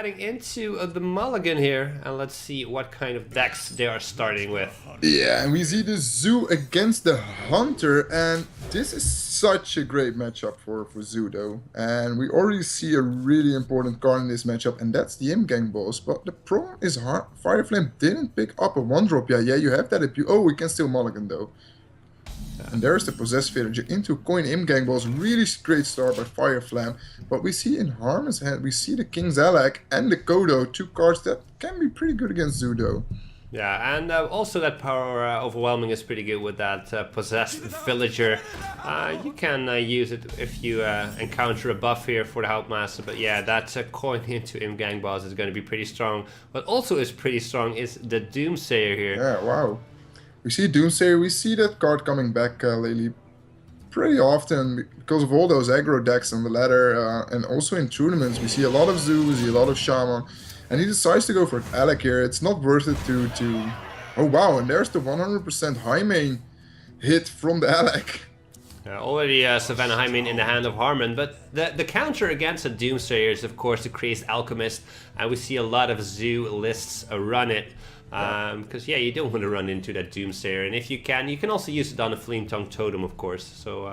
heading into the mulligan here, and let's see what kind of decks they are starting with. Yeah, and we see the Zoo against the Hunter, and this is such a great matchup for Zoo though. And we already see a really important card in this matchup, and that's the Imgang boss. But the problem is Fireflame didn't pick up a 1-drop. Yeah, you have that. Oh, we can still mulligan though. And there's the Possessed Villager into coin Imgang boss. Really great start by Fireflame. But we see in Harmen's hand, we see the King's Alec and the Kodo, two cards that can be pretty good against Zoo though. Yeah, and also that power overwhelming is pretty good with that Possessed Villager. You can use it if you encounter a buff here for the Houtmaster, but yeah, that coin into Imgang boss is going to be pretty strong. What also is pretty strong is the Doomsayer here. Yeah, wow. We see Doomsayer, we see that card coming back lately pretty often because of all those aggro decks on the ladder, and also in tournaments we see a lot of Zoo, we see a lot of Shaman, and he decides to go for Alec here. It's not worth it to... Oh wow, and there's the 100% high main hit from the Alec. Already Savannah Hymen in the hand of Harmen, but the counter against a Doomsayer is of course the Crazed Alchemist, and we see a lot of Zoo lists run it. Because yeah, you don't want to run into that Doomsayer, and if you can also use it on a Flame Tongue Totem, of course. So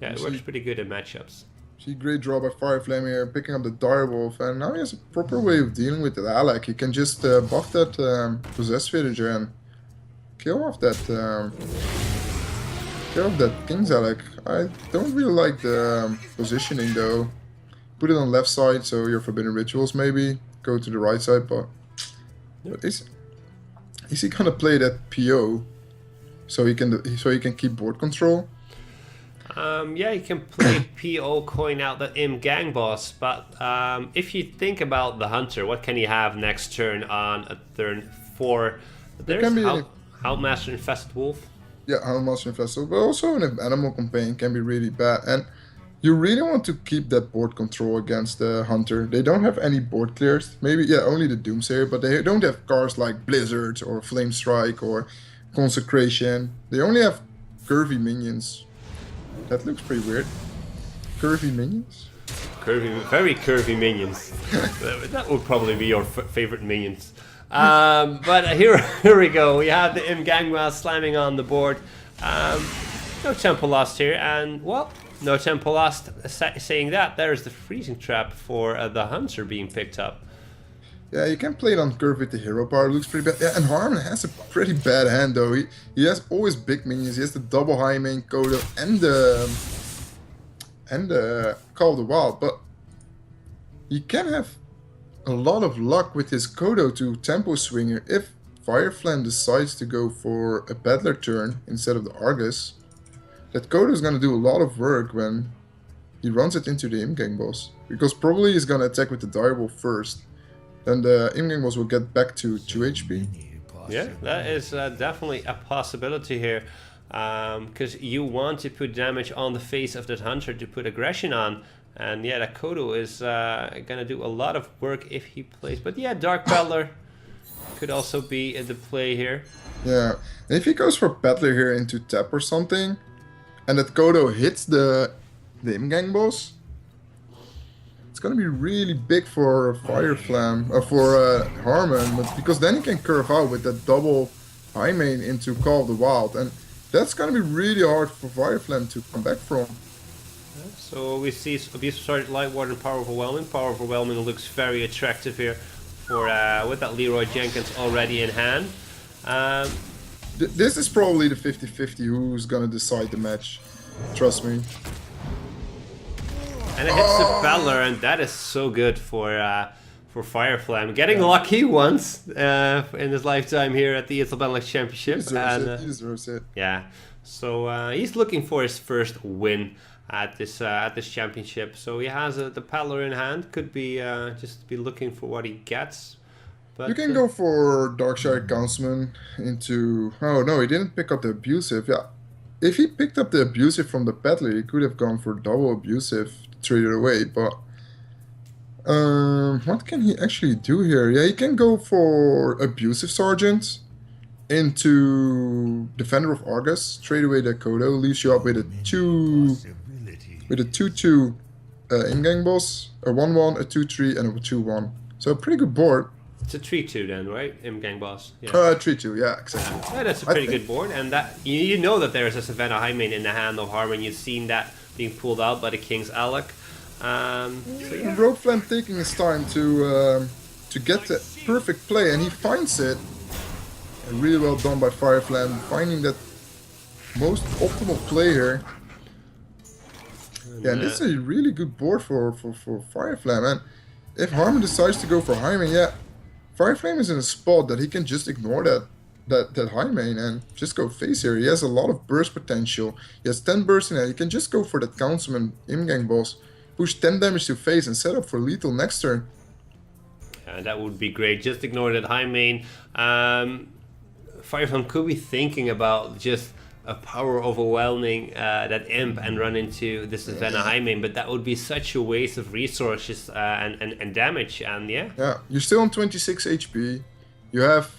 yeah, it works pretty good in matchups. See, great draw by Fireflame here, picking up the Direwolf, and now he has a proper way of dealing with the Alec. He can just buff that Possessed Villager and kill off that King's Alec. I don't really like the positioning though. Put it on left side, so your Forbidden Rituals maybe go to the right side, but is he gonna play that PO so he can keep board control? Yeah, you can play PO coin out the Imgang boss, but if you think about the Hunter, what can he have next turn on a turn 4? There's Houtmaster Infested Wolf. Yeah, Houtmaster Infested, but also an Animal Companion can be really bad, and you really want to keep that board control against the Hunter. They don't have any board clears. Maybe, yeah, only the Doomsayer, but they don't have cards like Blizzard or Flame Strike or Consecration. They only have curvy minions. That looks pretty weird. Curvy minions? Very curvy minions. That would probably be your favorite minions. But here we go. We have the Imgang slamming on the board. No tempo lost here, and well, no tempo lost. Saying that, there's the freezing trap for the Hunter being picked up. Yeah, you can play it on curve with the hero power. Looks pretty bad. Yeah, and Harmen has a pretty bad hand though. He has always big minions. He has the double high main Kodo and the Call of the Wild, but he can have a lot of luck with his Kodo to tempo swinger if Fireflame decides to go for a Battler turn instead of the Argus. That Kodo is going to do a lot of work when he runs it into the Imgang boss, because probably he's going to attack with the Direwolf first. Then the Imgang boss will get back to 2 HP. Yeah, that is definitely a possibility here, because you want to put damage on the face of that Hunter to put aggression on. And yeah, that Kodo is going to do a lot of work if he plays. But yeah, Dark Battler could also be in the play here. Yeah, and if he goes for Battler here into tap or something, and that Kodo hits the Imgang boss, it's gonna be really big for Fireflame, for Harmen, but because then he can curve out with that double high main into Call of the Wild, and that's gonna be really hard for Fireflame to come back from. So we see Abuse started Light Water and Power Overwhelming. Power Overwhelming looks very attractive here for with that Leroy Jenkins already in hand. This is probably the 50-50 who's gonna decide the match. Trust me. And it hits the Battler, and that is so good for Fireflame. Getting lucky once in his lifetime here at the ESL Benelux Championship. He deserves it. Yeah. So he's looking for his first win at this championship. So he has the Battler in hand. Could be just be looking for what he gets. But you can go for Darkshire Councilman into... Oh no, he didn't pick up the Abusive. Yeah, if he picked up the Abusive from the Battler, he could have gone for double Abusive, trade it away. But what can he actually do here? Yeah, he can go for Abusive Sergeant into Defender of Argus, trade away the Kodo, leaves you up with a 2-2 Imgang boss, a 1-1, a 2-3, and a 2-1. So a pretty good board. It's a 3-2 then, right? Gang boss. Yeah. 3-2, yeah, exactly. Yeah, that's a pretty good board, and that you know that there is a Savannah Highmane in the hand of Harmen. You've seen that being pulled out by the King's Alec. So yeah. Rogueflam taking his time to get the perfect play, and he finds it. And really well done by firevlam, finding that most optimal play here. Yeah, and this is a really good board for firevlam. And if Harmen decides to go for Highmane, yeah, firevlam is in a spot that he can just ignore that Highmane and just go face here. He has a lot of burst potential. He has 10 burst in it. He can just go for that Councilman Imgang boss, push 10 damage to face and set up for lethal next turn. And that would be great. Just ignore that Highmane. firevlam could be thinking about just a power overwhelming that imp and run into the Savannah Highmane, but that would be such a waste of resources and damage. And yeah, you're still on 26 HP. You have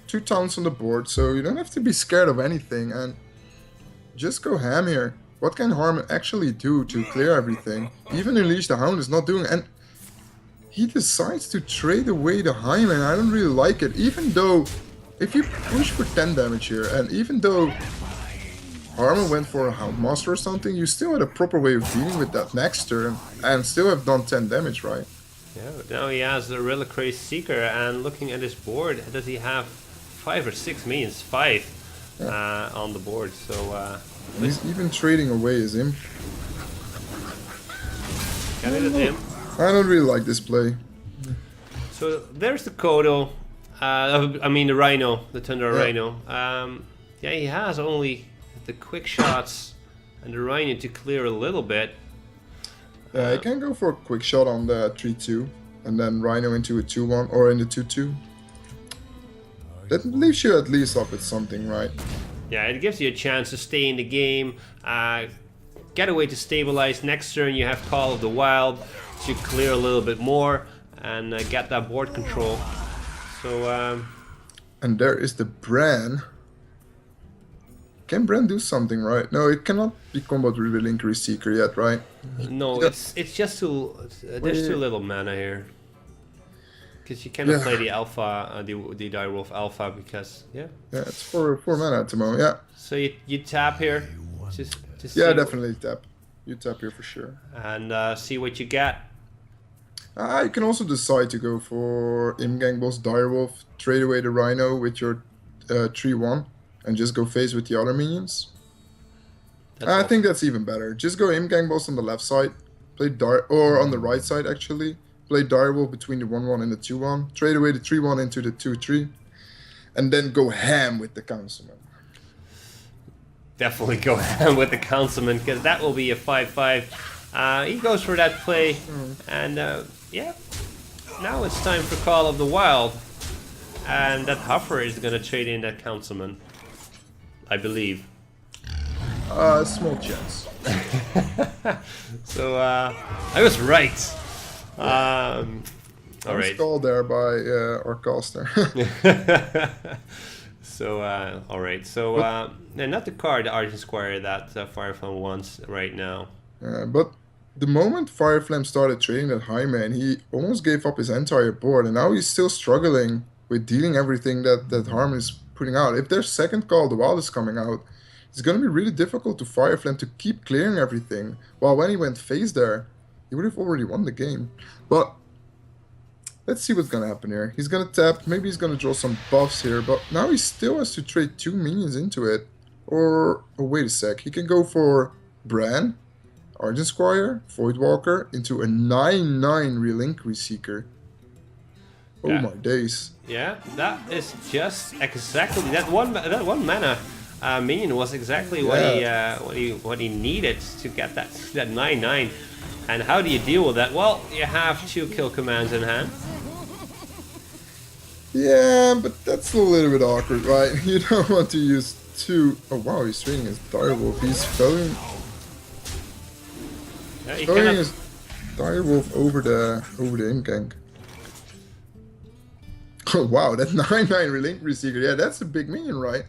2 towns on the board, so you don't have to be scared of anything, and just go ham here. What can Harmen actually do to clear everything? Even Unleash the Hound is not doing it, and he decides to trade away the Highmane. I don't really like it, even though if you push for 10 damage here, and even though Harmen went for a Houndmaster or something, you still had a proper way of dealing with that next turn and still have done 10 damage, right? Yeah, now he has the Reliquary Seeker, and looking at his board, does he have 5 or 6 minions? 5 on the board, so... he's even trading away his imp. Can it him? I don't really like this play. So there's the Kodo, I mean the Rhino, the Thunder Rhino. Yeah, he has only the quick shots and the Rhino to clear a little bit. Yeah, he can go for a quick shot on the 3-2 and then Rhino into a 2-1 or in the 2-2. That leaves you at least up with something, right? Yeah, it gives you a chance to stay in the game, get a way to stabilize. Next turn you have Call of the Wild to clear a little bit more and get that board control. So and there is the Bran. Can Bran do something, right? No, it cannot be combat with Reliquary Seeker yet, right? No, it's just too... there's too little mana here. Because you cannot play the Alpha, the Direwolf Alpha, because... Yeah, it's 4 mana at the moment, yeah. So you tap here. Just definitely tap. You tap here for sure. And see what you get. You can also decide to go for Imgang Boss Direwolf, trade away the Rhino with your 3-1. And just go face with the other minions. I think that's even better. Just go Imgang Boss on the left side, play or on the right side actually. Play Direwolf between the 1-1 and the 2-1. Trade away the 3-1 into the 2-3. And then go ham with the Councilman. Definitely go ham with the Councilman, because that will be a 5-5. He goes for that play. And yeah, now it's time for Call of the Wild. And that Huffer is going to trade in that Councilman, I believe. Small chance. So I was right. All right. Called there by our caster. So all right. So not the card, the Argent Squire that firevlam wants right now. But the moment firevlam started trading that Highmane, he almost gave up his entire board, and now he's still struggling with dealing everything that Harmen is putting out. If their second Call of the Wild is coming out, it's going to be really difficult to firevlam to keep clearing everything. While when he went face there, he would have already won the game. But let's see what's going to happen here. He's going to tap, maybe he's going to draw some buffs here, but now he still has to trade 2 minions into it. Or, oh wait a sec, he can go for Bran, Argent Squire, Voidwalker, into a 9-9 Reliquary Seeker. Oh my days. Yeah, that is just exactly that one mana minion was exactly what he needed to get that 9-9. And how do you deal with that? Well, you have 2 kill commands in hand. Yeah, but that's a little bit awkward, right? You don't want to use 2. Oh wow, he's trading his Direwolf. He's throwing his Direwolf over the Imgang. Oh wow, that 9-9 Reliquary Seeker, yeah, that's a big minion, right?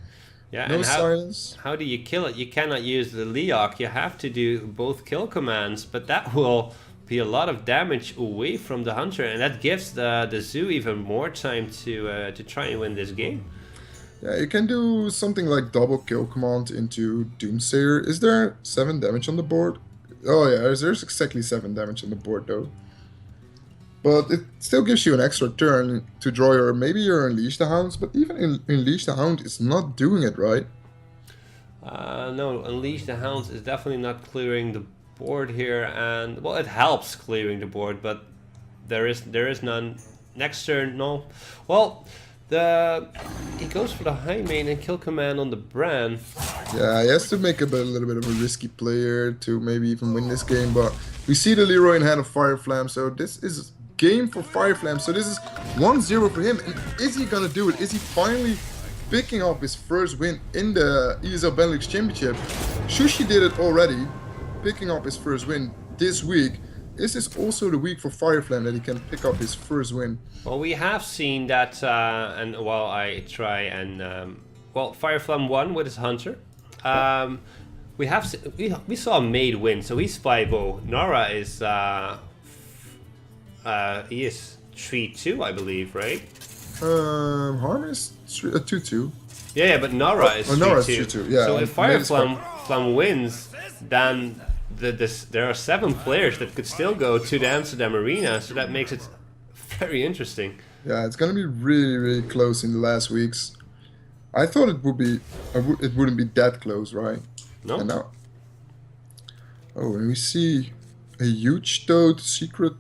Yeah, no and silence. How do you kill it? You cannot use the Leok, you have to do both kill commands, but that will be a lot of damage away from the Hunter, and that gives the Zoo even more time to try and win this game. Yeah, you can do something like double kill command into Doomsayer. Is there 7 damage on the board? Oh yeah, there's exactly 7 damage on the board though. But it still gives you an extra turn to draw your, maybe your Unleash the Hounds, but even Unleash the Hound is not doing it right. No, Unleash the Hounds is definitely not clearing the board here, and well, it helps clearing the board, but there is none. Next turn, no. Well, he goes for the high main and kill command on the Bran. Yeah, he has to make a little bit of a risky player to maybe even win this game, but we see the Leroy in hand of Fireflam, so this is game for Fireflam. So this is 1-0 for him, and is he gonna do it? Is he finally picking up his first win in the ESL Benelux Championship? Sushi did it already, picking up his first win this week. Is this also the week for Fireflam that he can pick up his first win? Well, we have seen that, and while I try and well, Fireflam won with his Hunter. We saw Maid win, so he's 5-0. Nara is he is 3-2, I believe, right? Harmen is 2-2. Yeah, but Nara is 3-2. Nara is 3-2. Yeah. So if Fireflam wins, then there are 7 players that could still go to the Amsterdam Arena, so that makes it very interesting. Yeah, it's gonna be really, really close in the last weeks. I thought it would be, it wouldn't be that close, right? No. And now, oh, and we see a huge toad secret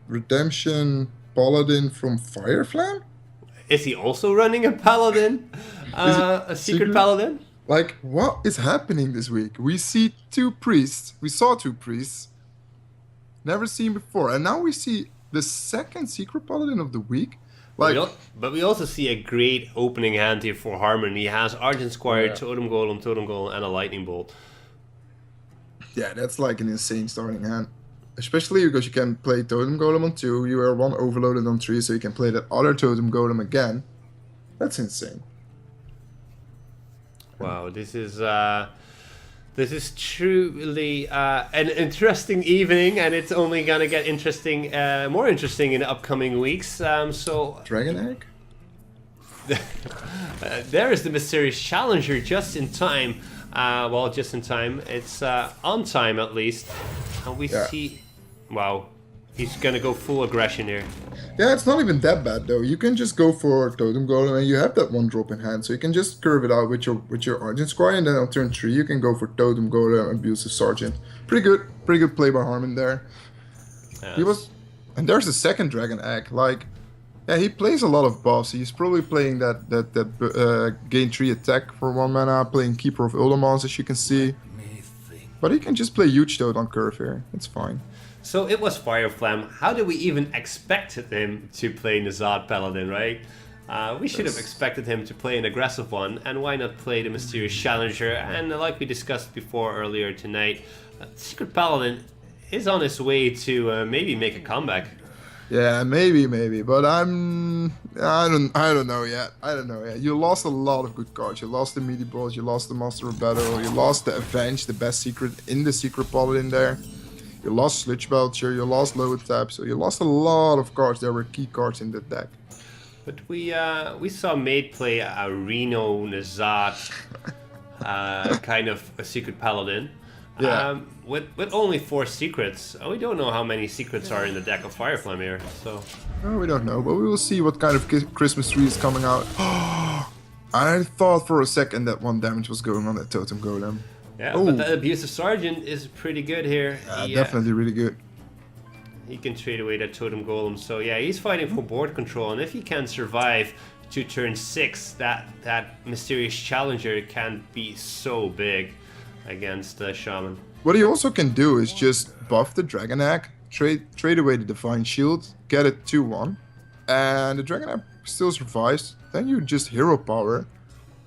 redemption paladin from Fireflam. Is he also running a paladin? A secret paladin? Like, what is happening this week? We see 2 priests. We saw 2 priests. Never seen before. And now we see the second secret paladin of the week. Like, but we also see a great opening hand here for Harmen. He has Argent Squire, Totem Golem, and a Lightning Bolt. Yeah, that's like an insane starting hand. Especially because you can play Totem Golem on 2. You are 1 overloaded on 3, so you can play that other Totem Golem again. That's insane. Wow, this is truly an interesting evening, and it's only gonna get interesting, more interesting in the upcoming weeks. So Dragon Egg. There is the mysterious challenger just in time. Well, just in time. It's on time at least, and we see. Wow, he's gonna go full aggression here. Yeah, it's not even that bad though. You can just go for Totem Golem and you have that 1 drop in hand, so you can just curve it out with your Argent Squire, and then on turn 3 you can go for Totem Golem, Abusive Sergeant. Pretty good play by Harmen there. Yes. And there's the second Dragon Egg. Like, yeah, he plays a lot of buffs. He's probably playing that gain 3 attack for 1 mana, playing Keeper of Uldaman's, as you can see. But he can just play Huge Toad on curve here. It's fine. So it was Fireflam. How did we even expect him to play Nazad Paladin, right? We should have expected him to play an aggressive one, and why not play the Mysterious Challenger? And like we discussed before earlier tonight, Secret Paladin is on his way to maybe make a comeback. Yeah, maybe, but I don't know yet. You lost a lot of good cards. You lost the Meaty Balls, you lost the Master of Battle, you lost the Avenge, the best secret in the Secret Paladin there. You lost Sludge Belcher, you lost Lower Tap, so you lost a lot of cards. There were key cards in the deck. But we saw Maid play a Reno Nazad kind of a Secret Paladin. Yeah. With only 4 secrets. We don't know how many secrets are in the deck of Fireflam here. So no, we don't know, but we will see what kind of Christmas tree is coming out. I thought for a second that 1 damage was going on that Totem Golem. Yeah, but the Abusive Sergeant is pretty good here. Definitely really good. He can trade away that Totem Golem. So yeah, he's fighting for board control, and if he can survive to turn 6, that Mysterious Challenger can be so big against Shaman. What he also can do is just buff the Dragon Egg, trade away the Divine Shield, get it 2-1, and the Dragon Egg still survives. Then you just hero power.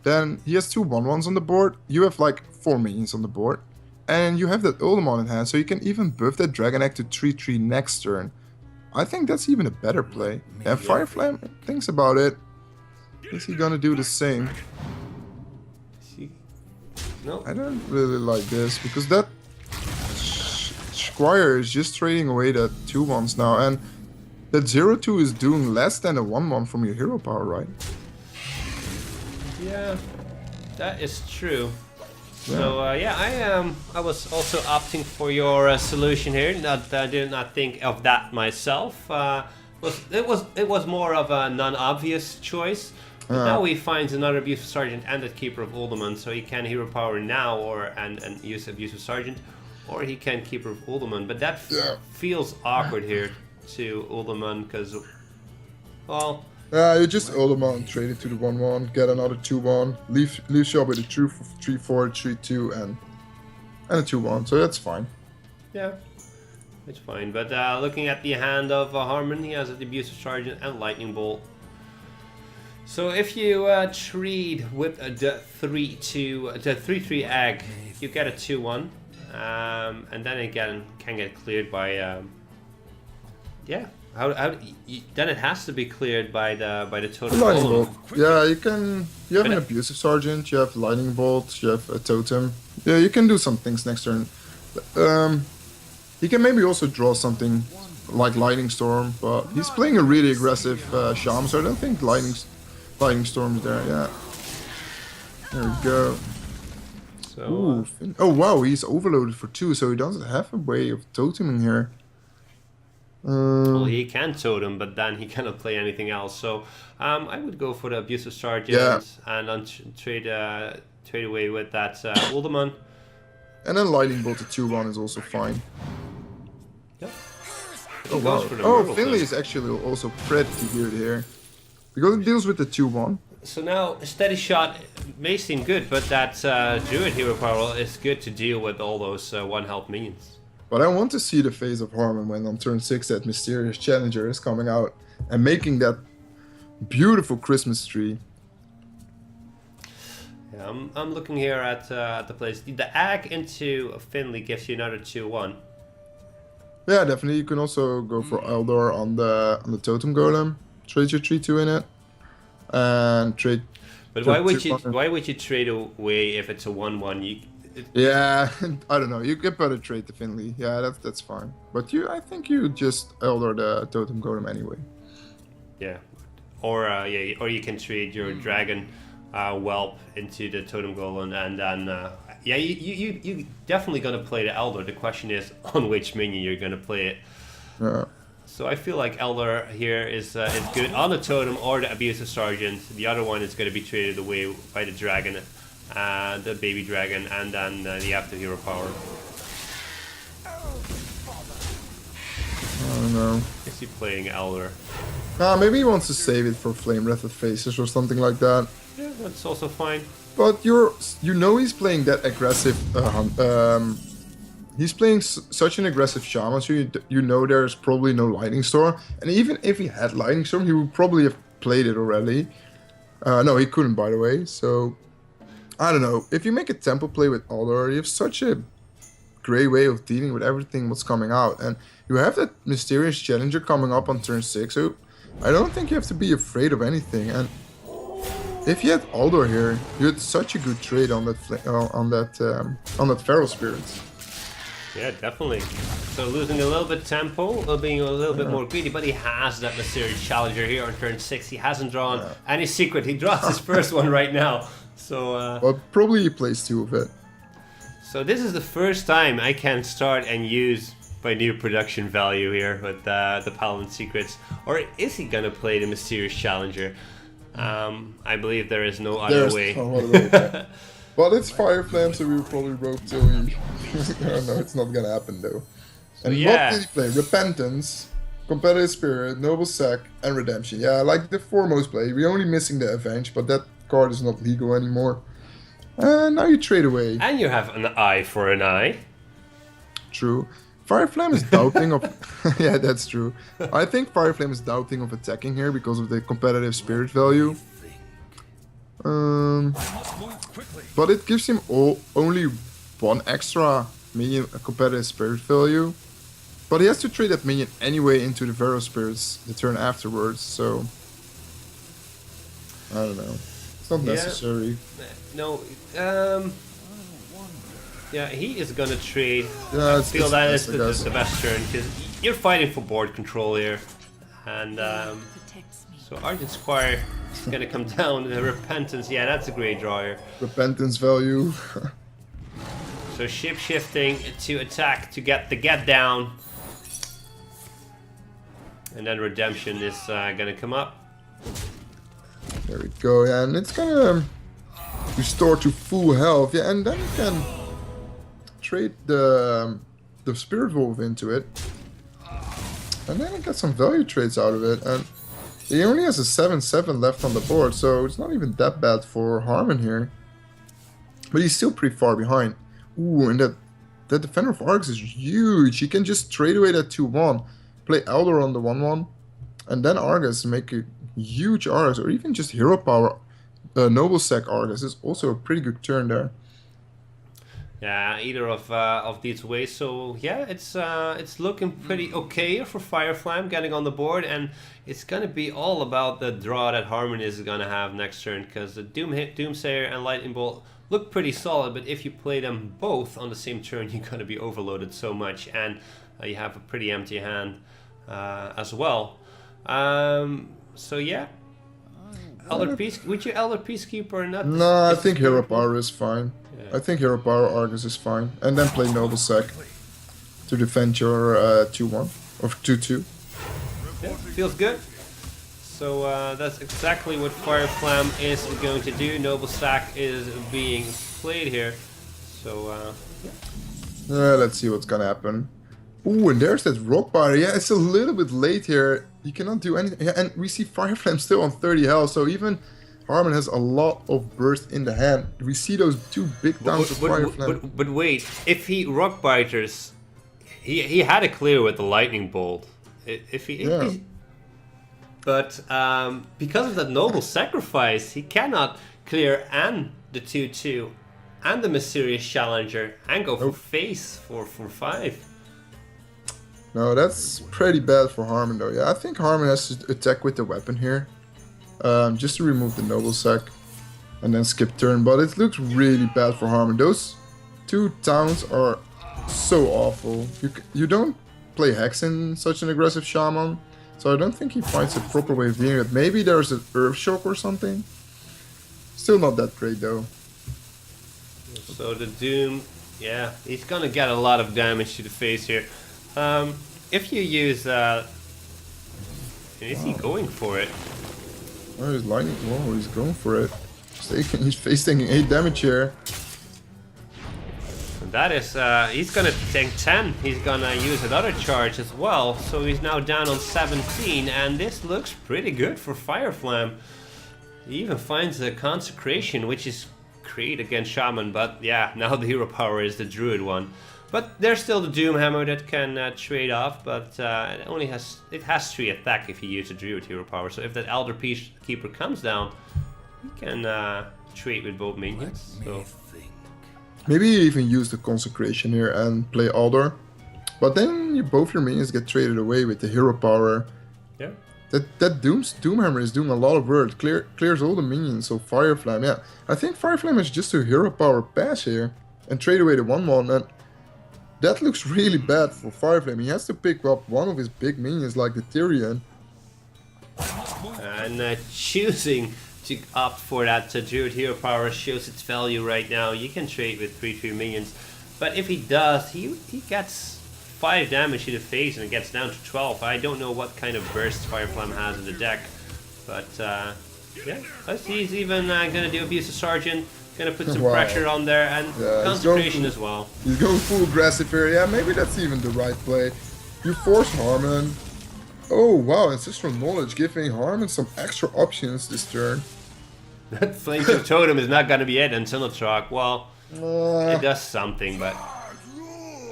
Then he has 2 1/1s on the board. You have like 4 minions on the board. And you have that Ultimon in hand, so you can even buff that Dragon Egg to 3-3 next turn. I think that's even a better play. And Fireflam thinks about it. Is he gonna do the same? No. I don't really like this, because that Squire is just trading away that 2-1s now, and that 0-2 is doing less than a 1-1 from your hero power, right? Yeah, that is true. Yeah. So yeah, I was also opting for your solution here. I did not think of that myself. It was more of a non-obvious choice. But now he finds another Abusive Sergeant and the Keeper of Uldaman, so he can hero power now and use Abusive Sergeant, or he can Keeper of Uldaman. But that feels awkward here to Uldaman because, well. You just Uldaman, trade it to the 1-1, get another 2-1, leave shop with a 3-4, 3-2, and a 2-1, so that's fine. Yeah, it's fine. But looking at the hand of Harmon, he has the Abusive Sergeant and Lightning Bolt. So if you trade with the 3-3 egg, you get a 2-1, and then again can get cleared by then it has to be cleared by the totem. Lightning bolt. Yeah, you have an Abusive Sergeant, you have Lightning Bolt, you have a totem. Yeah, you can do some things next turn. He can maybe also draw something like Lightning Storm, but he's playing a really aggressive Sham, so I don't think Lightning Storm is there. Yeah. There we go. So, oh wow, he's overloaded for 2, so he doesn't have a way of toteming here. Well, he can totem, but then he cannot play anything else. So I would go for the Abusive Sergeant and then trade away with that Uldaman. And then Lightning Bolt to 2-1 is also fine. Yep. Oh wow. Finley is actually also pretty good here. Because it deals with the 2-1. So now Steady Shot may seem good, but that Druid hero power is good to deal with all those 1-health minions. But I want to see the face of Harmon when on turn 6 that Mysterious Challenger is coming out and making that beautiful Christmas tree. Yeah, I'm looking here at the place. The Ag into Finley gives you another 2-1. Yeah, definitely. You can also go for Eldor on the Totem Golem. Trade your 3-2 in it. And trade... But why would you trade away if it's a 1-1? Yeah, I don't know. You get better trade to Finley. Yeah, that's fine. But I think you just Eldor the Totem Golem anyway. Yeah, or you can trade your Dragon Whelp into the Totem Golem, and then you definitely gonna play the Eldor. The question is on which minion you're gonna play it. Yeah. So I feel like Eldor here is good on the Totem or the Abusive Sergeant. The other one is gonna be traded away by the Dragon. The baby dragon, and then the after hero power. I don't know. Is he playing Elder? Maybe he wants to save it for Flame Wreath of Faces or something like that. Yeah, that's also fine. But he's playing that aggressive. He's playing such an aggressive Shaman, so you know there's probably no Lightning Storm. And even if he had Lightning Storm, he would probably have played it already. No, he couldn't, by the way. So. I don't know, if you make a tempo play with Eldor, you have such a great way of dealing with everything what's coming out. And you have that Mysterious Challenger coming up on turn 6, so I don't think you have to be afraid of anything. And if you had Eldor here, you had such a good trade on that Feral Spirit. Yeah, definitely. So losing a little bit tempo, being a little bit more greedy, but he has that Mysterious Challenger here on turn 6. He hasn't drawn any secret. He draws his first one right now. So well, probably he plays 2 of it. So this is the first time I can start and use my new production value here with the Paladin Secrets. Or is he gonna play the Mysterious Challenger? I believe there is no other way. No other way. But it's Fireflam, so we will probably rope till he... No, it's not gonna happen though. So and what did he play? Repentance, Competitive Spirit, Noble Sack, and Redemption. Yeah, like the foremost play. We're only missing the Avenge, but that card is not legal anymore. And now you trade away. And you have an eye for an eye. True. Fireflam is doubting of... Yeah, that's true. I think Fireflam is doubting of attacking here because of the competitive spirit value. But it gives him only 1 extra minion competitive spirit value. But he has to trade that minion anyway into the Feral Spirits the turn afterwards, so... I don't know. It's not necessary. No, Yeah, he is gonna trade. Yeah, I feel that is I guess. the best turn because you're fighting for board control here, and so Argent Squire is gonna come down. The Repentance, yeah, that's a great draw here. Repentance value. So ship shifting to attack to get the get down, and then Redemption is gonna come up. There we go, yeah, and it's gonna restore to full health, yeah, and then you can trade the Spirit Wolf into it, and then get some value trades out of it. And he only has a 7/7 left on the board, so it's not even that bad for Harmon here. But he's still pretty far behind. Ooh, and that Defender of Argus is huge. He can just trade away that 2/1, play Elder on the 1/1, and then Argus make a huge Argus, or even just Hero Power. Noble Sack Argus is also a pretty good turn there. Yeah, either of these ways. So yeah, it's looking pretty okay for Fireflam getting on the board, and it's gonna be all about the draw that Harmon is gonna have next turn, because the Doomsayer and Lightning Bolt look pretty solid, but if you play them both on the same turn, you're gonna be overloaded so much, and you have a pretty empty hand as well. So yeah. Elder Peace, would you Elder Peacekeeper or not? No, I think Hero Power is fine. Yeah. I think Hero Power Argus is fine. And then play Noble Sack to defend your 2/1 or 2/2. Yeah, feels good. So that's exactly what Fireflam is going to do. Noble Sack is being played here. So Let's see what's gonna happen. Ooh, and there's that Rock Biter. Yeah, it's a little bit late here. You cannot do anything. Yeah, and we see Fireflam still on 30 health, so even Harmon has a lot of burst in the hand. We see those two big downs of Fireflam. But wait, if he Rock Biters, he had to clear with the Lightning Bolt. But because of that Noble Sacrifice, he cannot clear and the 2/2 and the Mysterious Challenger and go for face for 5. No, that's pretty bad for Harmon though. Yeah, I think Harmon has to attack with the weapon here. Just to remove the Noble Sack and then skip turn. But it looks really bad for Harmon. Those two towns are so awful. You don't play Hex in such an aggressive Shaman. So I don't think he finds a proper way of doing it. Maybe there's an Earth Shock or something. Still not that great though. So the Doom, yeah, he's gonna get a lot of damage to the face here. If you use, is he going for it? Oh, he's lightning. Whoa, he's going for it. He's face taking 8 damage here. And that is, he's gonna take 10. He's gonna use another charge as well. So he's now down on 17, and this looks pretty good for Fireflam. He even finds the Consecration, which is great against Shaman, but yeah, now the hero power is the Druid one. But there's still the Doomhammer that can trade off, but it has 3 attack if you use a Druid hero power. So if that Elder Peacekeeper comes down, you can trade with both minions. So. Maybe you even use the Consecration here and play Alder, but then both your minions get traded away with the hero power. Yeah. That Doomhammer is doing a lot of work. Clears all the minions. So Fireflam, yeah, I think Fireflam is just a hero power pass here and trade away the 1/1 and. That looks really bad for Fireflam. He has to pick up one of his big minions like the Tyrion. And choosing to opt for that Druid hero power shows its value right now. You can trade with 3/3 minions. But if he does, he gets 5 damage to the face and it gets down to 12. I don't know what kind of burst Fireflam has in the deck. But yeah, he's even going to do Abuse of Sergeant. Gonna put some pressure on there, and Consecration as well. He's going full aggressive here. Yeah, maybe that's even the right play. You force Harmon. Oh wow, Ancestral Knowledge giving Harmon some extra options this turn. That Flameship Totem is not gonna be it until the truck. Well, it does something, but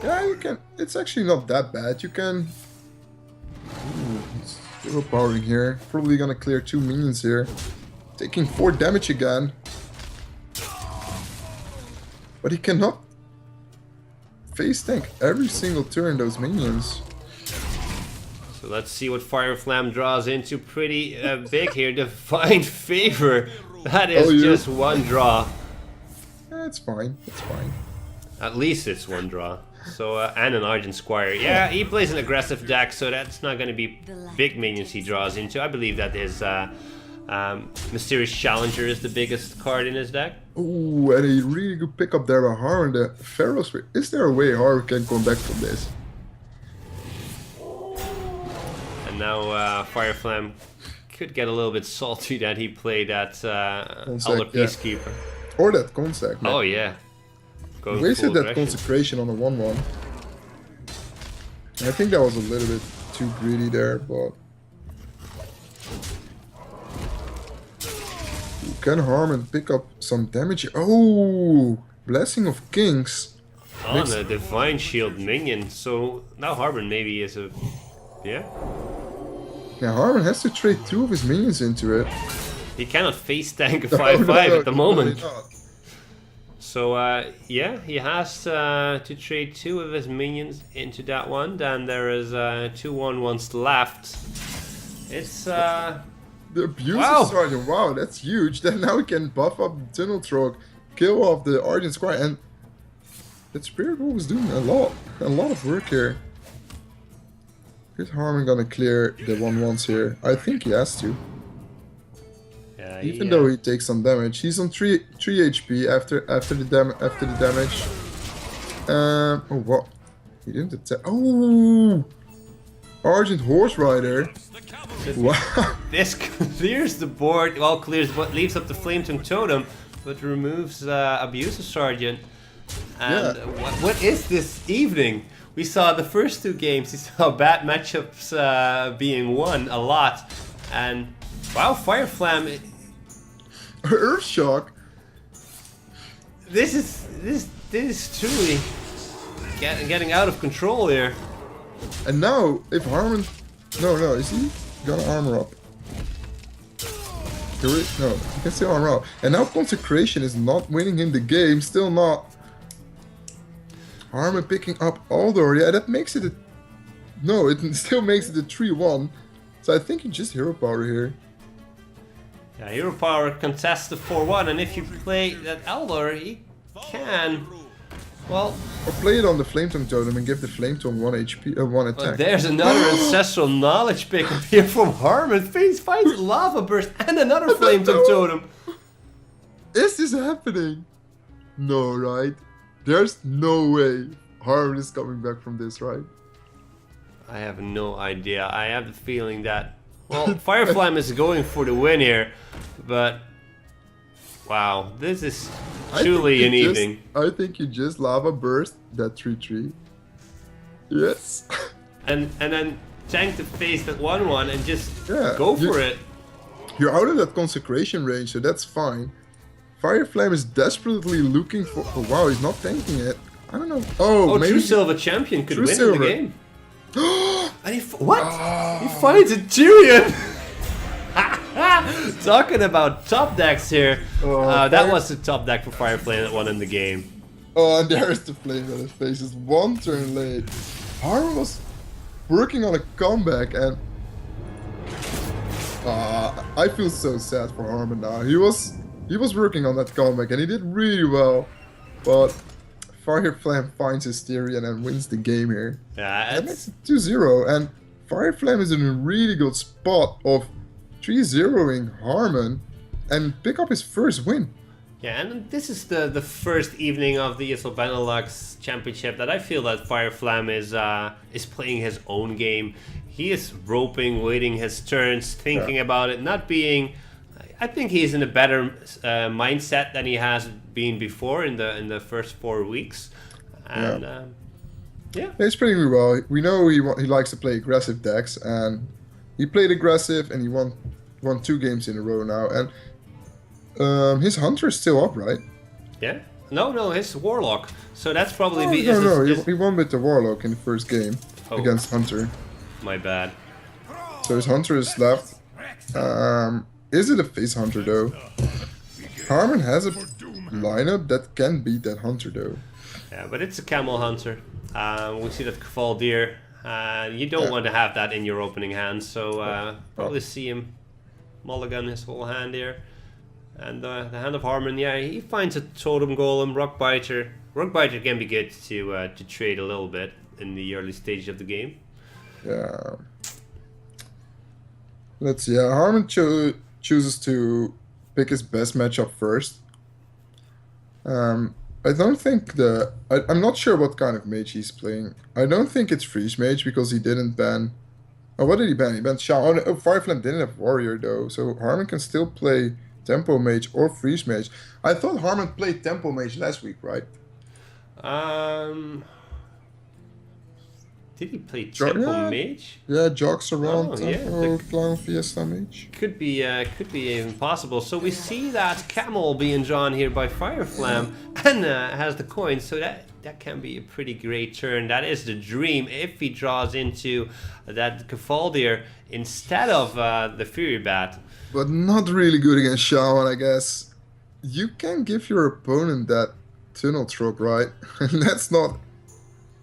yeah, you can. It's actually not that bad. You can. Ooh, he's still powering here. Probably gonna clear 2 minions here, taking 4 damage again. But he cannot face tank every single turn those minions. So let's see what Fireflam draws into. Pretty big here. Divine Favor. That is just one draw. Yeah, it's fine. It's fine. At least it's one draw. So, and an Argent Squire. Yeah, he plays an aggressive deck, so that's not going to be big minions he draws into. I believe that his Mysterious Challenger is the biggest card in his deck. Ooh, and a really good pickup there by Harmon. The Pharaoh Sphere. Is there a way Harmon can come back from this? And now firevlam could get a little bit salty that he played that Elder Peacekeeper. Or that Consec. Oh yeah. Wasted that Consecration on a 1-1. I think that was a little bit too greedy there, but... Can Harmon pick up some damage? Oh! Blessing of Kings. On a Divine Shield minion, so now Harmon maybe is a... Yeah? Yeah, Harmon has to trade 2 of his minions into it. He cannot face tank a 5-5 at the moment. Not. So yeah, he has to trade 2 of his minions into that one. Then there is 2 1/1s left. It's the Abuser wow. Sergeant. Wow, that's huge. Then now we can buff up the Tunnel Trog, kill off the Argent Squire, and that Spirit Wolf is doing a lot of work here. Is Harmon gonna clear the 1/1s here? I think he has to. Even though he takes some damage, he's on 3 HP after the damage. Oh what? He didn't attack. Oh, Argent Horse Rider. Wow. This clears the board. Well, clears what leaves up the Flametongue Totem, but removes Abuser Sergeant. And what is this evening? We saw the first 2 games. We saw bad matchups being won a lot, and wow, firevlam. Earthshock. This is truly getting out of control here. And now, if Harmon, no, is he gonna armor up? No, he can still armor up. And now Consecration is not winning him the game. Still not. Harmon picking up Aldor. Yeah, that makes it a... No, it still makes it a 3-1. So I think he just hero power here. Yeah, hero power contests the 4-1, and if you play that Eldor, he can... Well... Or play it on the Flametongue Totem and give the Flametongue 1 HP, 1 attack. But there's another Ancestral Knowledge pick up here from Harmon. Finds Lava Burst and another Flametongue Totem. Is this happening? No, right? There's no way Harmon is coming back from this, right? I have no idea. I have the feeling that... Well, firevlam is going for the win here, but... Wow, this is truly an evening. I think you just Lava Burst that 3-3. Yes. and then tank to face that 1-1 and just go for it. You're out of that Consecration range, so that's fine. firevlam is desperately looking for... Oh, wow, he's not tanking it. I don't know. Oh, maybe... True Silver Champion could win Silver. the game. And he what? He finds a Tyrion! Talking about top decks here. That was the top deck for firevlam that won in the game. Oh, and there's the flame on his face. It's 1 turn late. Harmon was working on a comeback, and I feel so sad for Harmon now. He was working on that comeback, and he did really well, but firevlam finds his Tyrion and wins the game here. Yeah, that makes it 2-0, and firevlam is in a really good spot of 3-0ing Harmon and pick up his first win. Yeah, and this is the first evening of the ESL Benelux Championship that I feel that firevlam is playing his own game. He is roping, waiting his turns, thinking about it, not being... I think he's in a better mindset than he has been before in the first 4 weeks. And he's playing well. We know he likes to play aggressive decks, and he played aggressive, and he won 2 games in a row now. And his Hunter is still up, right? Yeah. No, his Warlock. So that's probably... He won with the Warlock in the first game against Hunter. My bad. So his Hunter is left. Is it a face Hunter though? Harmon has a lineup that can beat that Hunter though. Yeah, but it's a Camel Hunter. We see that Kvaldir. You don't want to have that in your opening hand, so probably see him mulligan his whole hand here. And the Hand of Harmon, yeah, he finds a Totem Golem, Rockbiter. Rockbiter can be good to trade a little bit in the early stage of the game. Yeah. Let's see. Harmon chooses to pick his best matchup first. I don't think I'm not sure what kind of mage he's playing. I don't think it's Freeze Mage because he didn't ban. Oh, what did he ban? He banned Shaman. Oh, Fireflam didn't have Warrior though, so Harmon can still play Tempo Mage or Freeze Mage. I thought Harmon played Tempo Mage last week, right? Did he play Tempo Mage? Yeah, jogs around Tempo, yeah, Clown Fiesta Mage. Could be even possible. So we see that Camel being drawn here by Fireflam and has the coin. So that can be a pretty great turn. That is the dream if he draws into that Cafaldir instead of the Fury Bat. But not really good against Shaman, I guess. You can give your opponent that Tunnel Trope, right? And that's not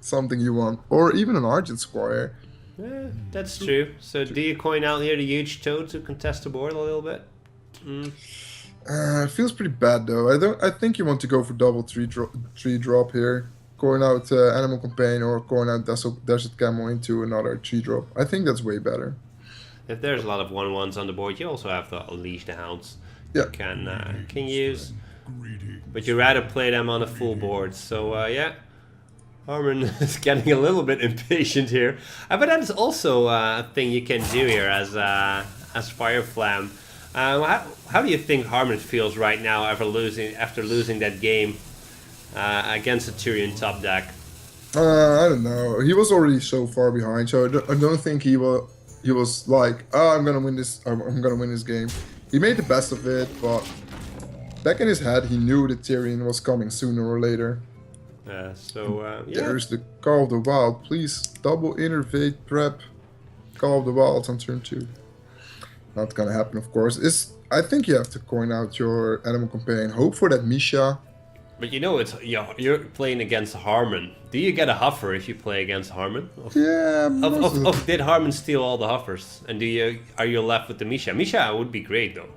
something you want. Or even an Argent Squire. Yeah, that's true. So do you coin out here the huge toad to contest the board a little bit? It feels pretty bad though. I think you want to go for double 3-drop here. Coin out Animal Companion or coin out Desert Camel into another 3-drop. I think that's way better. If there's a lot of 1/1s on the board, you also have to unleash the hounds. Yeah. You can use, but you rather play them on a full board. So yeah, Harmon is getting a little bit impatient here. But that is also a thing you can do here as Fireflam. How do you think Harmon feels right now after losing that game against a Tyrion top deck? I don't know. He was already so far behind, so I don't think he was like, oh, I'm gonna win this. I'm gonna win this game. He made the best of it, but back in his head, he knew that Tyrion was coming sooner or later. Yeah. There's the Call of the Wild. Please double innervate prep. Call of the Wild on turn 2. Not gonna happen, of course. I think you have to coin out your Animal Companion. Hope for that Misha. But you know, you're playing against Harmon. Do you get a Huffer if you play against Harmon? Yeah. Did Harmon steal all the Huffers? And are you left with the Misha? Misha would be great though.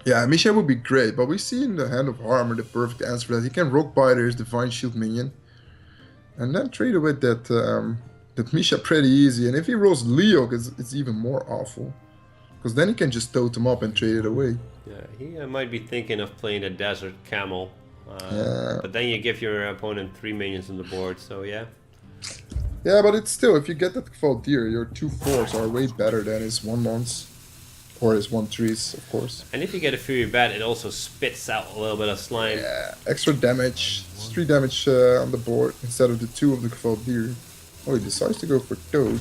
Yeah, Misha would be great, but we see in the Hand of Harmon the perfect answer for that. He can Rockbiter his Divine Shield minion, and then trade away that Misha pretty easy. And if he rolls Leok, it's even more awful, because then he can just totem up and trade it away. Yeah, he might be thinking of playing a Desert Camel. Yeah. But then you give your opponent 3 minions on the board, so yeah. Yeah, but it's still, if you get that Cafaldir, your 2/4s are way better than his 1/1s. Or his 1/3s, of course. And if you get a Fury Bat, it also spits out a little bit of slime. Yeah, extra damage. It's 3 damage on the board instead of the 2 of the Cafaldir. Oh, he decides to go for Toad.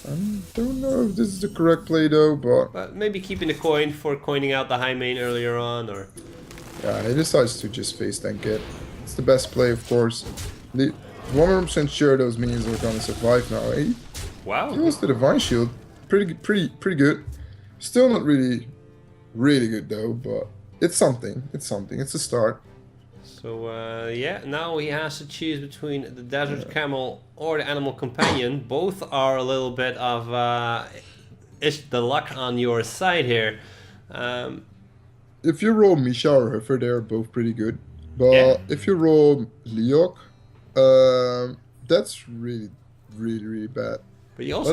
I don't know if this is the correct play though, but maybe keeping the coin for coining out the high main earlier on, or... Yeah, he decides to just face tank it. It's the best play, of course. 100% sure those minions are gonna survive now. Wow. He was the Divine Shield. Pretty good. Still not really good though, but it's something. It's a start. So yeah, now he has to choose between the Desert Camel or the Animal Companion. Both are a little bit of is the luck on your side here. If you roll Misha or Huffer, they're both pretty good. But if you roll Leok, that's really bad. But you also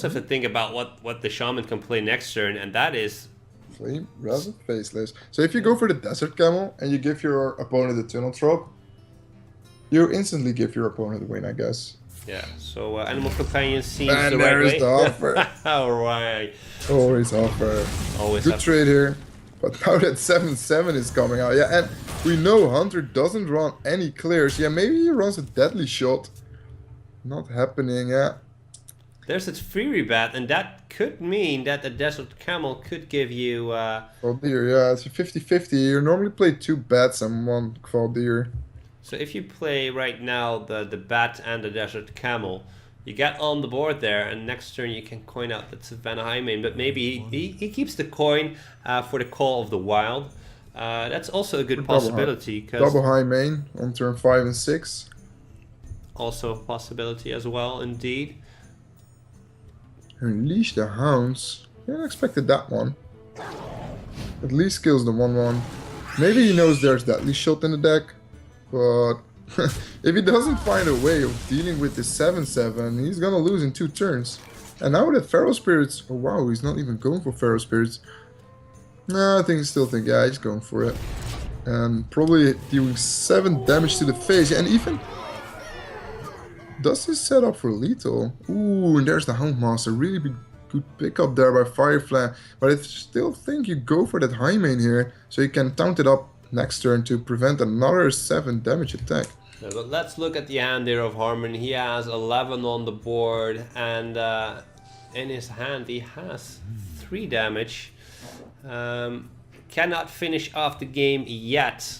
have to think about what the Shaman can play next turn, and that is Flame, rather Faceless. So if you go for the Desert Camel and you give your opponent a Tunnel Trope, you instantly give your opponent a win, I guess. Yeah, so Animal Companion seems and the there right is way. the offer. Alright. Always offer. Always good trade here. But now that 7/7 is coming out, yeah, and we know Hunter doesn't run any clears. Yeah, maybe he runs a Deadly Shot. Not happening, yeah. There's its Fury Bat, and that could mean that the Desert Camel could give you... Cafaldir, yeah, it's a 50-50. You normally play 2 bats and 1 Cafaldir. So if you play right now the Bat and the Desert Camel, you get on the board there, and next turn you can coin out that Savannah Highmane, but maybe he keeps the coin for the Call of the Wild. That's also a good possibility. Double Highmane on turn 5 and 6. Also a possibility as well, indeed. Unleash the Hounds. Yeah, I expected that one. At least kills the 1/1. Maybe he knows there's Deadly Shot in the deck, but if he doesn't find a way of dealing with the 7/7, he's gonna lose in 2 turns. And now with Feral Spirits, oh wow, he's not even going for Feral Spirits. No, I still think, yeah, he's going for it. And probably doing 7 damage to the face, and even does this set up for lethal. Ooh, and there's the Houndmaster, really good pickup there by firevlam. But I still think you go for that high main here, so you can taunt it up next turn to prevent another 7 damage attack. Yeah, but let's look at the hand there of Harmen. He has 11 on the board, and in his hand he has 3 damage. Cannot finish off the game yet,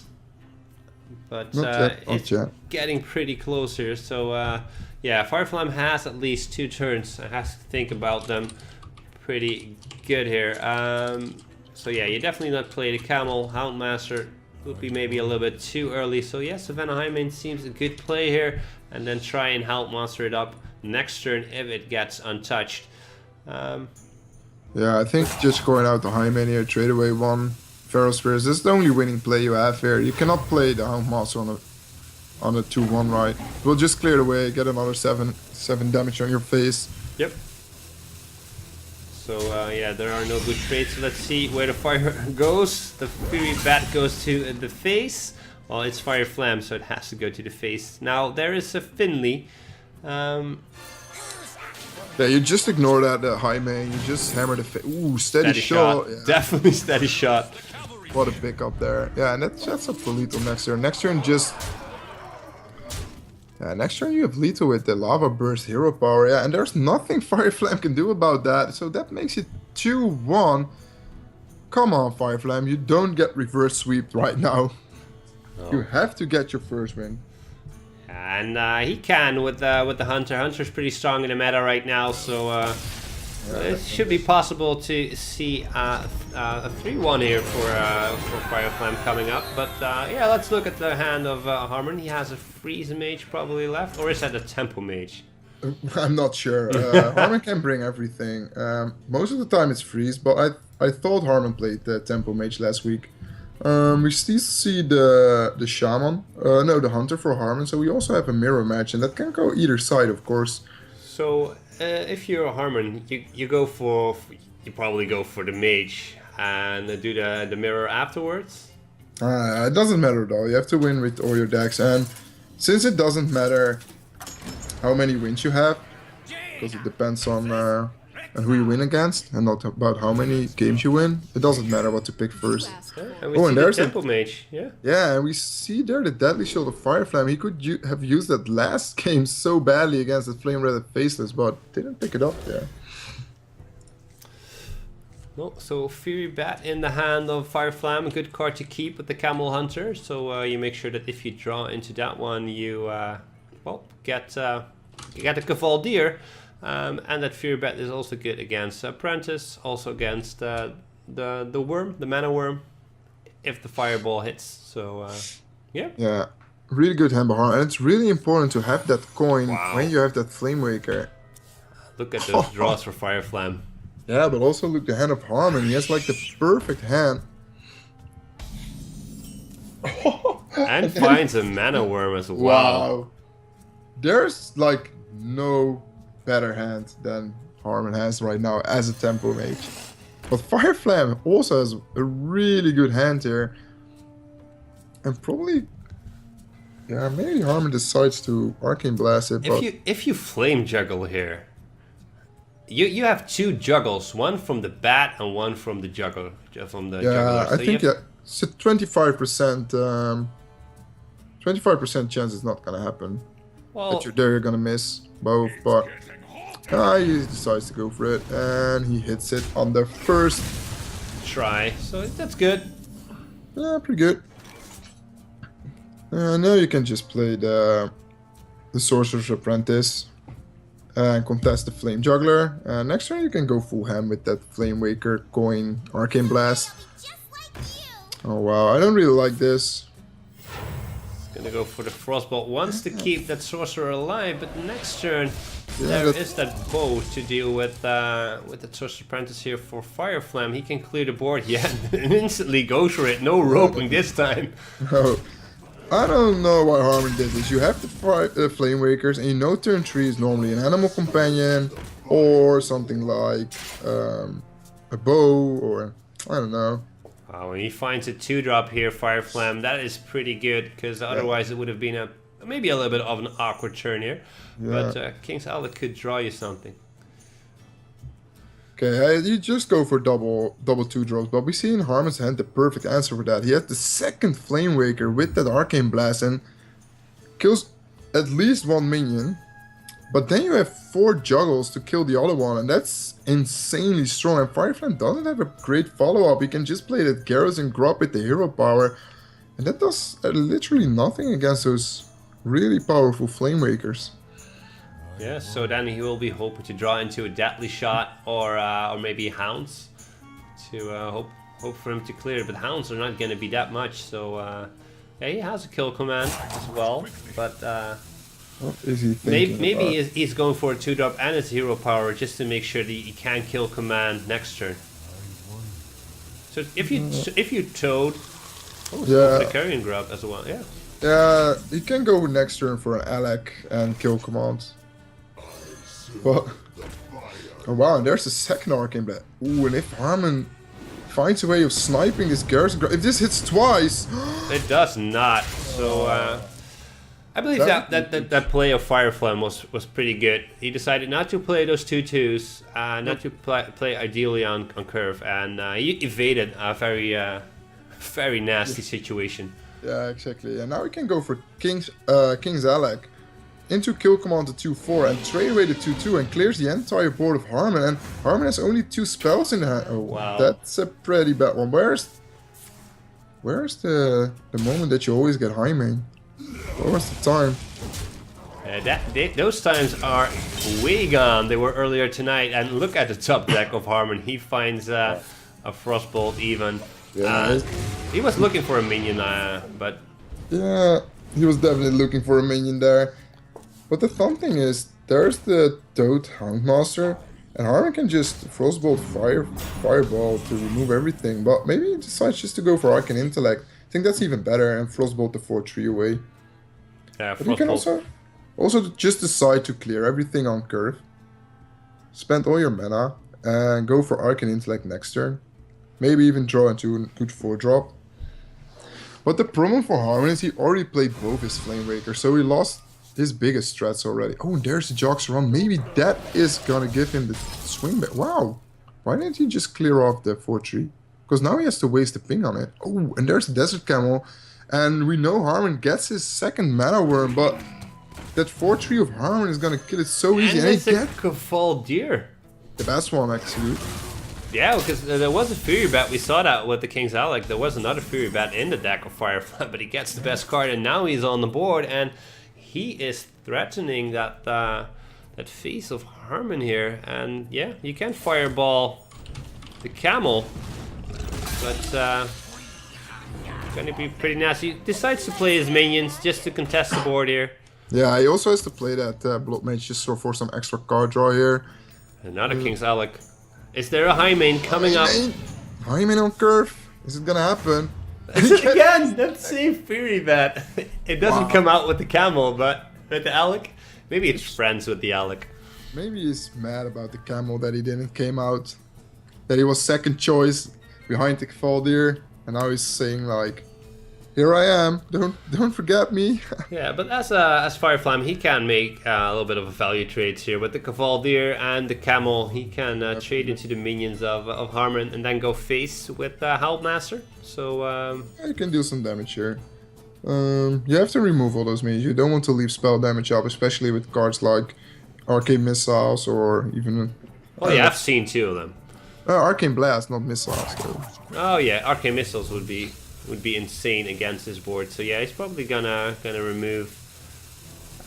but it's getting pretty close here. So yeah, firevlam has at least 2 turns. I have to think about them pretty good here. So yeah, you definitely not play the camel. Houndmaster would be maybe a little bit too early. So yeah, Savannah Highmane seems a good play here, and then try and Houndmaster it up next turn if it gets untouched. Yeah, I think just going out the Highmane here, trade away 1 Feral Spirits. This is the only winning play you have here. You cannot play the Houndmaster on a 2/1, right? We'll just clear it away, get another 7 damage on your face. Yep. So yeah, there are no good trades. So let's see where the fire goes. The Fury Bat goes to the face. Well, it's firevlam, so it has to go to the face. Now there is a Finley. Yeah, you just ignore that Highmane. You just hammer the face. Ooh, steady shot. Yeah. Definitely steady shot. What a pickup there. Yeah, and that sets up for lethal next turn. Next turn just... Yeah, next turn you have lethal with the Lava Burst Hero Power. Yeah, and there's nothing firevlam can do about that. So that makes it 2-1. Come on, firevlam. You don't get reverse sweep right now. No. You have to get your first win. And he can with the Hunter. Hunter's pretty strong in the meta right now, so it should be possible to see a 3-1 here for firevlam coming up. But yeah, let's look at the hand of Harmen. He has a Freeze Mage probably left, or is that a Tempo Mage? I'm not sure. Harmen can bring everything. Most of the time it's Freeze, but I thought Harmen played the Tempo Mage last week. We still see the Shaman, no, the Hunter for Harmen, so we also have a mirror match, and that can go either side, of course. So, if you're a Harmen, you probably go for the Mage and do the mirror afterwards? It doesn't matter though, you have to win with all your decks, and since it doesn't matter how many wins you have, because it depends on who you win against, and not about how many games you win. It doesn't matter what to pick first. And there's the Tempo Mage, yeah. Yeah, and we see there the Deadly Shield of firevlam. He could have used that last game so badly against the Flame Red Faceless, but didn't pick it up there. No, so Fury Bat in the hand of firevlam, a good card to keep with the Camel Hunter. So you make sure that if you draw into that one, you get the Cavaldier. And that Fury Bat is also good against Apprentice, also against the worm, the mana worm, if the fireball hits. So yeah. Yeah, really good hand by Harmen, and it's really important to have that coin when you have that Flame Waker. Look at those draws for firevlam. Yeah, but also look the hand of Harmen. He has like the perfect hand. And finds a mana worm as well. Wow. There's like no better hand than Harmen has right now as a Tempo Mage. But firevlam also has a really good hand here. And probably, yeah, maybe Harmen decides to Arcane Blast it. But if you Flame Juggle here, you have 2 juggles, one from the bat and one from the juggler. Yeah, I think it's a 25%. 25% chance it's not gonna happen. Well, that you're gonna miss both, but he decides to go for it, and he hits it on the first try. So that's good. Yeah, pretty good. Now you can just play the Sorcerer's Apprentice and contest the Flame Juggler. Next turn you can go full ham with that Flame Waker, coin, Arcane Blast. Oh wow, I don't really like this. Gonna go for the Frostbolt. Wants to keep that Sorcerer alive, but next turn there is that bow to deal with the Trusted Apprentice here for Fireflam. He can clear the board, yeah, and instantly goes for it. No roping this time. No. I don't know why Harmon did this. You have the Flame Wakers, and you know turn 3 is normally an Animal Companion, or something like a bow, or I don't know. Wow, when he finds a 2-drop here, Fireflam, that is pretty good, because otherwise it would have been maybe a little bit of an awkward turn here. Yeah. But King's Outlet could draw you something. Okay, you just go for double 2-drops, but we see in Harmon's hand the perfect answer for that. He has the second Flame Waker with that Arcane Blast and kills at least 1 minion. But then you have 4 juggles to kill the other one, and that's insanely strong. And Fireflam doesn't have a great follow-up. He can just play that Garrus and Grub with the hero power, and that does literally nothing against those really powerful Flame Wakers. Yeah, so then he will be hoping to draw into a Deadly Shot or maybe Hounds to hope for him to clear. But Hounds are not going to be that much, so yeah, he has a kill command as well. But what is he thinking maybe he's going for a 2-drop and his hero power just to make sure that he can kill command next turn. So if you Toad, yeah, the Carrion Grub as well, yeah. Yeah, you can go next turn for an Alec and kill command. But, oh wow, and there's the second Arcane Blast. Ooh, and if Harmon finds a way of sniping this Garrison, if this hits twice... It does not, so I believe that play of Fireflam was pretty good. He decided not to play those 2/2s, not to play ideally on curve, and he evaded a very nasty situation. Yeah, exactly. And now we can go for King's Alec into kill command to 2/4 and trade away the 2/2 and clears the entire board of Harmon. And Harmon has only 2 spells in hand. Oh, wow. That's a pretty bad one. Where's the moment that you always get high main? What was the time? Those times are way gone. They were earlier tonight. And look at the top deck of Harmon. He finds a Frostbolt even. Yeah, he was looking for a minion, but... Yeah, he was definitely looking for a minion there. But the fun thing is, there's the Toad Houndmaster, and Harmon can just Frostbolt Fireball to remove everything. But maybe he decides just to go for Arcane Intellect. I think that's even better, and Frostbolt the 4/3 away. Yeah, but you can also just decide to clear everything on curve. Spend all your mana, and go for Arcane Intellect next turn. Maybe even draw into a good 4-drop. But the problem for Harmon is he already played both his Flame Wakers, so he lost his biggest threats already. Oh, and there's the Jox run. Maybe that is gonna give him the swing back. Wow. Why didn't he just clear off the 4/3? Because now he has to waste the ping on it. Oh, and there's the Desert Camel. And we know Harmon gets his second Mana Worm, but that 4/3 of Harmon is gonna kill it so easy. And it's a Cavalier. The best one, actually. Yeah, because there was a Fury Bat. We saw that with the King's Alec. There was another Fury Bat in the deck of Firefly, but he gets the best card, and now he's on the board, and he is threatening that face of Harmon here. And yeah, you can Fireball the Camel, but gonna be pretty nasty. He decides to play his minions just to contest the board here. Yeah, he also has to play that Blood Mage just for some extra card draw here. Another King's Alec. Is there a high main coming up? High main on curve? Is it gonna happen? Again, that same Fury Bat. It doesn't come out with the Camel, but with the Alec, maybe it's friends with the Alec. Maybe he's mad about the Camel that he didn't came out. That he was second choice behind the Cavalier, and now he's saying like, "Here I am. Don't forget me." Yeah, but as Fireflam, he can make a little bit of a value trades here with the Cavalier and the Camel. He can trade into the minions of Harmon and then go face with Houndmaster. So yeah, you can do some damage here. You have to remove all those mages. You don't want to leave spell damage up, especially with cards like Arcane Missiles or even. Oh yeah, I've seen 2 of them. Arcane Blast, not Missiles. Though. Oh yeah, Arcane Missiles would be insane against his board. So yeah, he's probably gonna remove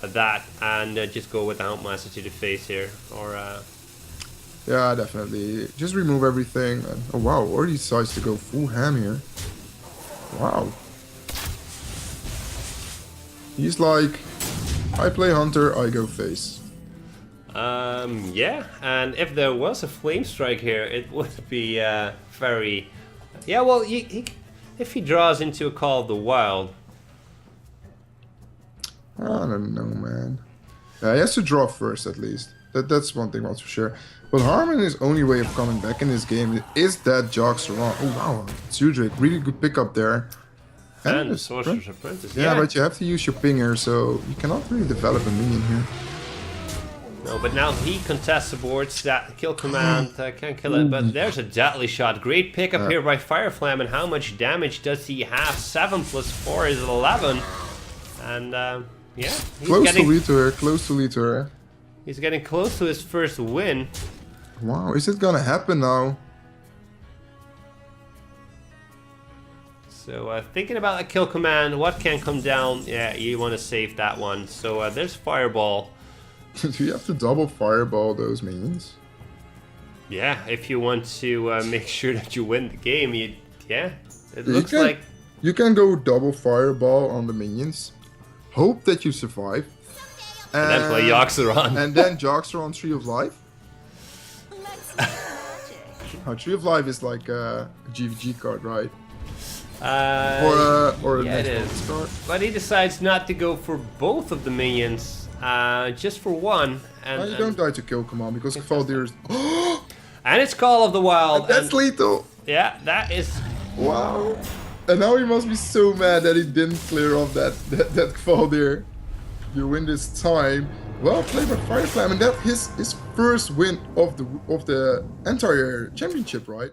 that and just go with the Houndmaster to the face here, or yeah, definitely just remove everything. And, oh wow, already decides to go full ham here. Wow, he's like, I play Hunter, I go face. Yeah, and if there was a flame strike here, it would be very... Yeah, well, if he draws into a Call of the Wild... I don't know, man. Yeah, he has to draw first, at least. That's one thing that's for sure. But Harmon, his only way of coming back in this game is that Jogs around. Oh, wow. Zudrick, really good pickup there. And the Sorcerer's Apprentice. Yeah, but you have to use your pinger, so you cannot really develop a minion here. No, but now he contests the boards. That kill command can't kill it, but there's a deadly shot. Great pickup here by Fireflam, and how much damage does he have? 7 plus 4 is 11. And yeah, close to lead to her, close to lead to her. He's getting close to his first win. Wow, is it gonna happen now? So thinking about a kill command, what can come down? Yeah, you want to save that one. So there's Fireball. Do you have to double Fireball those minions? Yeah, if you want to make sure that you win the game, it looks like... You can go double Fireball on the minions, hope that you survive, and then play Yoxeron. And then Joxeron Tree of Life. Tree of Life is like a GVG card, right? Or a yeah, it is. Card. But he decides not to go for both of the minions, just for one. And you don't die to kill command because Kvaldir is... And it's Call of the Wild. That's lethal. Yeah, that is... Wow. And now he must be so mad that he didn't clear off that Kvaldir. You win this time. Well played by Fireflam, and that's his first win of the entire championship, right?